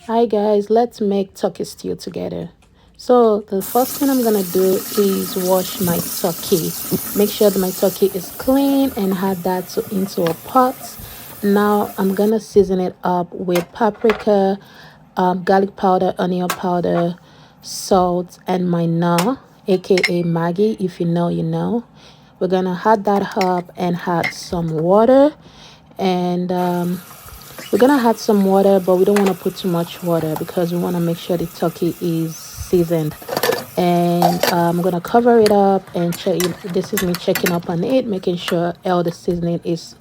Hi guys, let's make turkey stew together. So the first thing I'm gonna do is wash my turkey. Make sure that my turkey is clean and add that into a pot. Now I'm gonna season it up with paprika, garlic powder, onion powder, salt, and my na, aka Maggie. If you know, you know. We're gonna add that up and add some water and we're gonna add some water, but we don't want to put too much water because we want to make sure the turkey is seasoned. And I'm gonna cover it up and check. This is me checking up on it, making sure all the seasoning is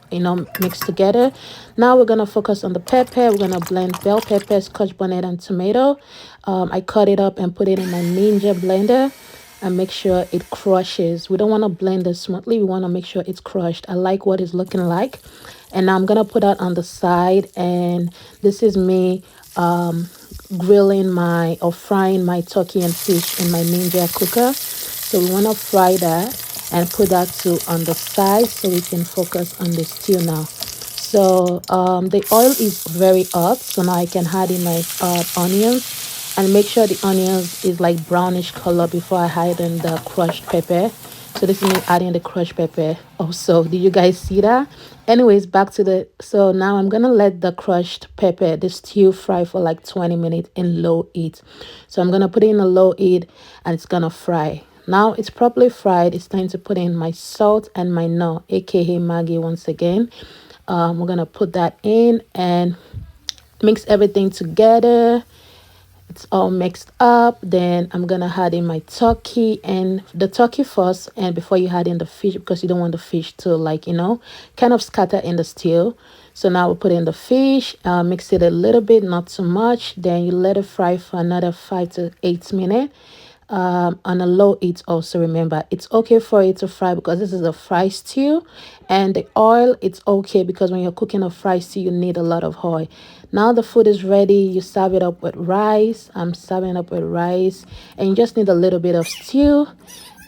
mixed together. Now we're gonna focus on the pepper. We're gonna blend bell pepper, scotch bonnet, and tomato. I cut it up and put it in my ninja blender and make sure it crushes. We don't want to blend it smoothly. We want to make sure it's crushed. I like what it's looking like. And now I'm going to put that on the side. And this is me grilling my or frying my turkey and fish in my ninja cooker. So we want to fry that and put that too on the side so we can focus on the stew now. So the oil is very hot, so now I can add in my onions and make sure the onions is like brownish color before I add in the crushed pepper. So this is me adding the crushed pepper also. Did you guys see that? Anyways, back to the, so now I'm gonna let the crushed pepper, the stew, fry for like 20 minutes in low heat. So I'm gonna put it in a low heat and it's gonna fry. Now it's properly fried. It's time to put in my salt and my no, aka Maggie once again. We're gonna put that in and mix everything together. It's all mixed up. Then I'm gonna add in my turkey and the turkey first, and before you add in the fish, because you don't want the fish to kind of scatter in the stew. So now we put in the fish, mix it a little bit, not too much. Then you let it fry for another 5 to 8 minutes on a low heat. Also remember, it's okay for it to fry because this is a fry stew, and the oil, it's okay because when you're cooking a fry stew you need a lot of oil. Now the food is ready. You serve it up with rice. I'm serving up with rice, and you just need a little bit of stew,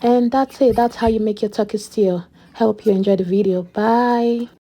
and that's it. That's how you make your turkey stew. Hope you enjoy the video. Bye.